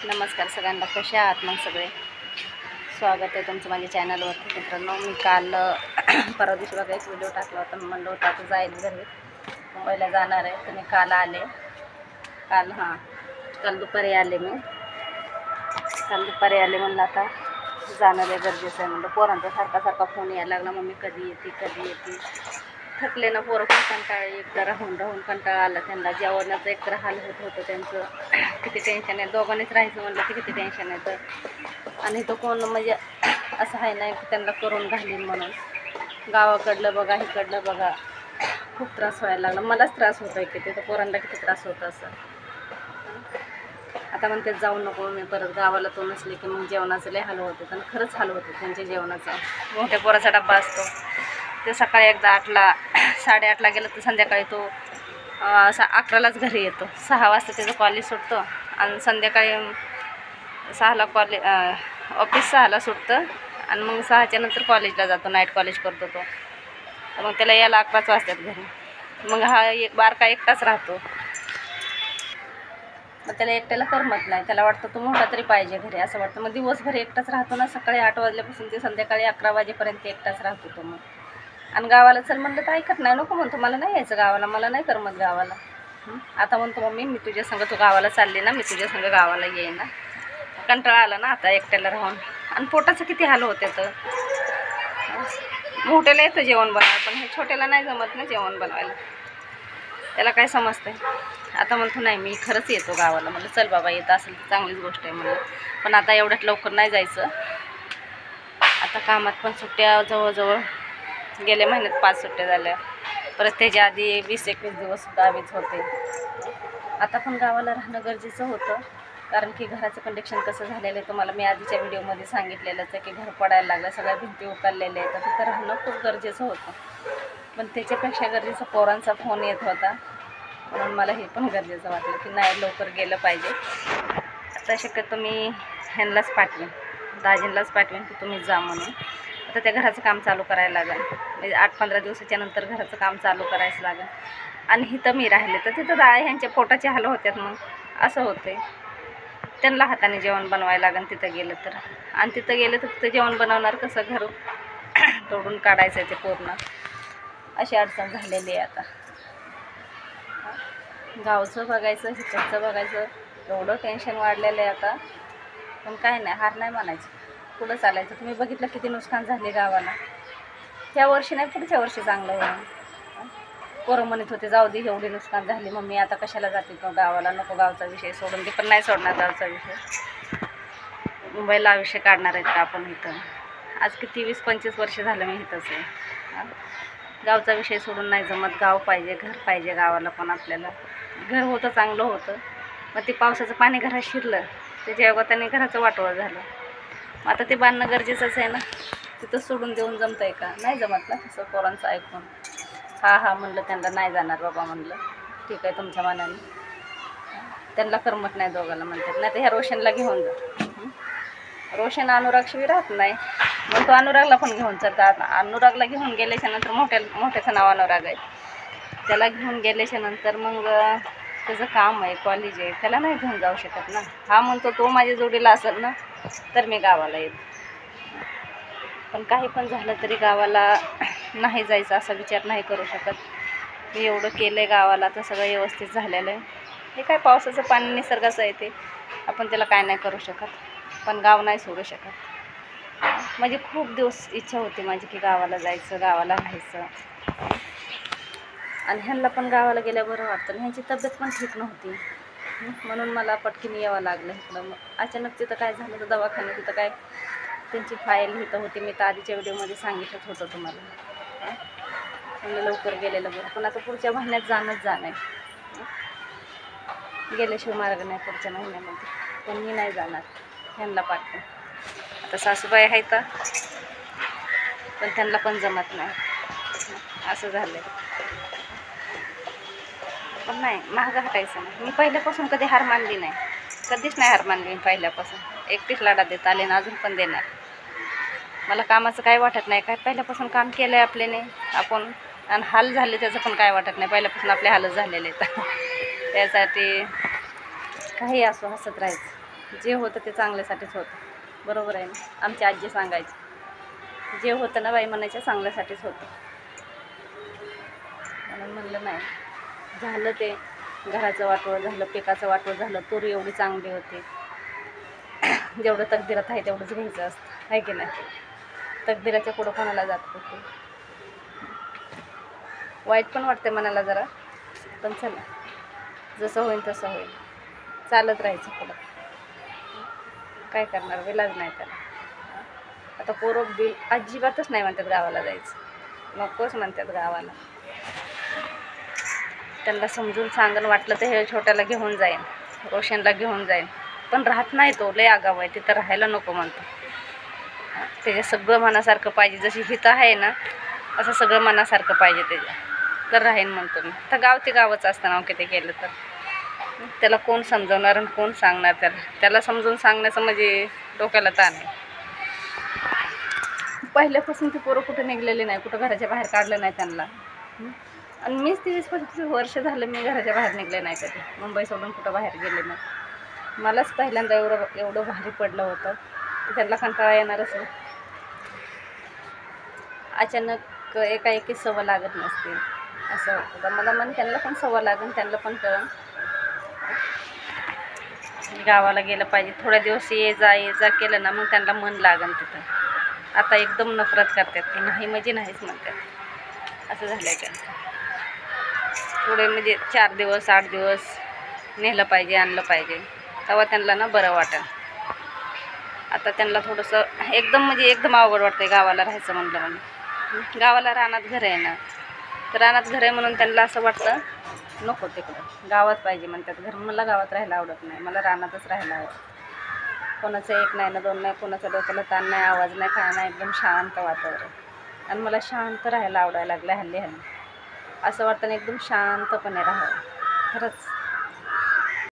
नमस्कार सगळ्यांना, कसे आहात मग सगळे. स्वागत आहे तुमचं माझ्या चॅनलवरती. मित्रांनो, मी काल परवा दिवशी बघा एक व्हिडिओ टाकला होता. मी म्हणलं होतं आता जाईल घरी, मुंबईला जाणार आहे. तर मी काल आले. काल दुपारी आले. म्हणलं आता जाणार आहे, गरजेचं आहे. म्हणलं पोरांचा सारखा फोन यायला लागला, मम्मी कधी येते. थकले ना पोरं, पण कंटाळे. एकदा राहून कंटाळा आला त्यांना. जेवणाचं एकतर हाल होतं त्यांचं. किती टेन्शन आहे. दोघांनीच राहायचं म्हणलं की किती टेन्शन आहे. तर आणि तो कोण म्हणजे असं आहे नाही की त्यांना करून घालीन म्हणून. गावाकडलं बघा, इकडलं बघा, खूप त्रास व्हायला लागला. मलाच त्रास होतो आहे की ते पोरांना किती त्रास होतं असं. आता म्हणते जाऊ नको मी परत गावाला. तो नसले की मग जेवणाचं लय हाल होते. आणि खरंच हाल होते त्यांच्या जेवणाचा. मोठ्या पोराचा डब्बा असतो, ते सकाळी एकदा 8ला 8:30ला गेलं तर संध्याकाळी तो 11लाच घरी येतो. 6 वाजता त्याचं कॉलेज सुटतं आणि संध्याकाळी 6ला ऑफिस 6ला सुटतं आणि मग 6च्या नंतर कॉलेजला जातो. नाईट कॉलेज करतो तो. तर मग त्याला यायला 11च वाजतात घरी. मग हा एक बारका एकटाच राहतो. मग त्याला एकट्याला करमत नाही. त्याला वाटतं तो मोठा तरी पाहिजे घरी, असं वाटतं. मग दिवसभर एकटाच राहतो ना. सकाळी 8 वाजल्यापासून ते संध्याकाळी 11 वाजेपर्यंत एकटाच राहतो तो. मग आणि गावाला चल म्हणलं तर ऐकत नाही. नको म्हणतो, मला नाही यायचं गावाला, मला नाही करमत गावाला. आता म्हणतो मम्मी मी तुझ्या संग, तू गावाला चालली ना, मी तुझ्या संग गावाला येईन ना. कंटाळा आला ना आता एकट्याला राहून. आणि पोटाचं किती हाल होते. तर मोठ्याला येतं जेवण बनवायला, पण हे छोट्याला नाही जमत ना जेवण बनवायला. त्याला काय समजतं. आता म्हणतो नाही मी खरंच येतो गावाला. म्हणलं चल बाबा, येत असेल तर चांगलीच गोष्ट आहे म्हणलं. पण आता एवढ्यात लवकर नाही जायचं. आता कामात पण सुट्ट्या जवळजवळ गेल्या महिन्यात 5 सुट्ट्या झाल्या. परत त्याच्या आधी 20-21 दिवस गावीच होते. आता पण गावाला राहणं गरजेचं होतं. कारण की घराचं कंडिशन कसं झालेलं आहे तुम्हाला मी आधीच्या व्हिडिओमध्ये सांगितलेलंच आहे की घर पडायला लागलं, सगळ्या भिंती उकललेल्या आहेत. तर तिथं राहणं खूप गरजेचं होतं. पण त्याच्यापेक्षा गरजेचं पोरांचा फोन येत होता, म्हणून मला हे पण गरजेचं वाटलं की नाही लवकर गेलं पाहिजे. आता शक्यतो मी ह्यांनाच पाठवेन, दाजींलाच पाठवेन की तुम्ही जा म्हणून. आता त्या घराचं काम चालू करायला लागेल. म्हणजे 8-15 दिवसाच्या नंतर घराचं काम चालू करायचं लागेल. आणि इथं मी राहिले तर तिथं ह्यांच्या पोटाचे हाल होत्यात. मग असं होते. त्यांना हाताने जेवण बनवायला लागेल तिथं गेलं तर. आणि तिथं गेलं तर तिथं जेवण बनवणार कसं, घर तोडून काढायचं आहे ते पूर्ण. अशी अडचण झालेली आहे आता. गावचं बघायचं, इकडचं बघायचं, एवढं टेन्शन वाढलेलं आहे आता. पण काय नाही, हार नाही मानायचं, पुढं चालायचं. तुम्ही बघितलं किती नुकसान झाले गावाला. ह्या वर्षी नाही, पुढच्या वर्षी चांगलं होईल. पोरं म्हणत होते जाऊ दे, एवढी नुकसान झाली मम्मी आता कशाला जाते तो गावाला, नको गावचा विषय सोडून दे. पण नाही सोडणार गावचा विषय. मुंबईला आयुष्य काढणार आहेत का आपण इथं. आज किती 20-25 वर्ष झालं मी इथंच आहे. गावचा विषय सोडून नाही जमत. गाव पाहिजे, घर पाहिजे गावाला. पण आपल्याला घर होतं चांगलं होतं. मग ते पावसाचं पाणी घरात शिरलं, त्याच्या योगाने घराचं वाटोळं झालं. मग आता ते बांधणं गरजेचंच आहे ना. तिथं सोडून देऊन जमतं आहे का, नाही जमत ना तसं पोरांचं ऐकून. हा म्हणलं त्यांना नाही जाणार बाबा. म्हणलं ठीक आहे तुमच्या मनाने. त्यांना करमत नाही दोघांना म्हणतात. नाही तर ह्या रोशनला घेऊन जा. रोशन अनुरागशिवाय राहत नाही. मग तो अनुरागला पण घेऊन चालतात. अनुरागला घेऊन गेल्याच्या नंतर मोठ्याचं नाव अनुराग आहे. त्याला घेऊन गेल्याच्या नंतर मग त्याचं काम आहे, कॉलेज आहे, त्याला नाही घेऊन जाऊ शकत ना. हा म्हणतो तो माझ्या जोडीला असेल ना तर मी गावाला येतो. पण काही पण झालं तरी गावाला नाही जायचं असा विचार नाही करू शकत. मी एवढं केलं आहे गावाला तर सगळं व्यवस्थित झालेलं आहे. हे काय पावसाचं पाणी निसर्गाचं आहे, ते आपण त्याला काय नाही करू शकत. पण गाव नाही सोडू शकत. माझी खूप दिवस इच्छा होती माझी की गावाला जायचं, गावाला राहायचं. आणि ह्यांना पण गावाला गेल्या बरं वाटतं. ह्यांची तब्येत पण ठीक नव्हती, म्हणून मला पटकीने यावं लागलं इकडं. मग अचानक तिथं काय झालं तर दवाखान्यात, तिथं काय त्यांची फाईल इथं होती. मी तर आधीच्या व्हिडिओमध्ये सांगितलंच होतं तुम्हाला. म्हणजे लवकर गेलेलं बरं. पण आता पुढच्या महिन्यात जाणंच आहे. गेल्याशिवाय मार्ग नाही पुढच्या महिन्यामध्ये. पण मी नाही जाणार, ह्यांना पाठवून. आता सासूबाई आहेत तर, पण त्यांना पण जमत नाही, असं झालं. पण नाही, मागं हटायचं नाही. मी पहिल्यापासून कधी हार मानली नाही, कधीच नाही हार मानली मी पहिल्यापासून. एकटीच लाडा देत आले ना, अजून पण देणार. मला कामाचं काय वाटत नाही. काय पहिल्यापासून काम केलं आहे आपल्याने आपण. आणि हाल झाले त्याचं पण काय वाटत नाही. पहिल्यापासून आपले हालच झालेले आहेत. त्यासाठी काही असो हसत राहायचं. जे होतं ते चांगल्यासाठीच होतं, बरोबर आहे ना. आमची आजी सांगायची, जे होतं ना बाई म्हणायच्या चांगल्यासाठीच होतं. म्हणून म्हणलं नाही, झालं ते घराचं वाटोळं झालं, पिकाचं वाटोळं झालं. तूर एवढी चांगली होती. जेवढं तकदीरात आहे तेवढंच घ्यायचं असतं, आहे की नाही. तकदीराच्या पुढं कोणाला जात होते. वाईट पण वाटते मनाला जरा, पण चला जसं होईल तसं होईल, चालत राहायचं पुढं. काय करणार, विलाज नाही त्याला. आता पोरं अजिबातच नाही म्हणतात गावाला जायचं, नकोच म्हणतात गावाला. त्यांना समजून सांगून वाटलं तर हे छोट्याला घेऊन जाईन, रोशनला घेऊन जाईन, पण राहत नाही. तो लय आगाव आहे, तिथं राहायला नको म्हणतो. त्याच्या सगळं मनासारखं पाहिजे, जशी हिता आहे ना असं सगळं मनासारखं पाहिजे त्याच्या, तर राहीन म्हणतो मी. तर गाव ते गावच असतं ना किती केलं तर. त्याला कोण समजवणार आणि कोण सांगणार त्याला समजून सांगण्याचं म्हणजे डोक्याला ताण आहे. पहिल्यापासून ती पोरं कुठे निघलेली नाही, कुठं घराच्या बाहेर काढलं नाही त्यांना. आणि मीच 30-35 वर्ष झालं मी घराच्या बाहेर निघले नाही कधी, मुंबई सोडून कुठं बाहेर गेले नाही. मलाच पहिल्यांदा एवढं भारी पडलं होतं, त्यांना कंटाळा येणारच नाही. अचानक एकाएकी सवय लागत नसते असं होतं. मला त्यांना पण सवय लागेल, त्यांना पण कळेल गावाला गेलं पाहिजे. थोड्या दिवस ये जा केलं ना मग त्यांना मन लागेल तिथं. आता एकदम नफरत करतात की नाही म्हणजे नाहीच म्हणतात, असं झालं आहे त्यांचं. थोडे म्हणजे 4 दिवस 8 दिवस नेलं पाहिजे, आणलं पाहिजे, तेव्हा त्यांना ना बरं वाटेल. आता त्यांना थोडंसं एकदम अवघड वाटतं गावाला राहायचं म्हणलं म्हणजे. गावाला रानात घर आहे ना, तर रानात घर आहे म्हणून त्यांना असं वाटतं नको तिकडं, गावात पाहिजे म्हणतात घर. मला गावात राहायला आवडत नाही, मला रानातच राहायला आवडतं. कोणाचं 1 नाही ना 2 नाही, कोणाच्या डोक्याला ताण नाही, आवाज नाही, काय नाही, एकदम शांत वातावरण. आणि मला शांत राहायला आवडायला लागलं हल्ली. असं वाटतं ना एकदम शांतपणे राहावं. खरंच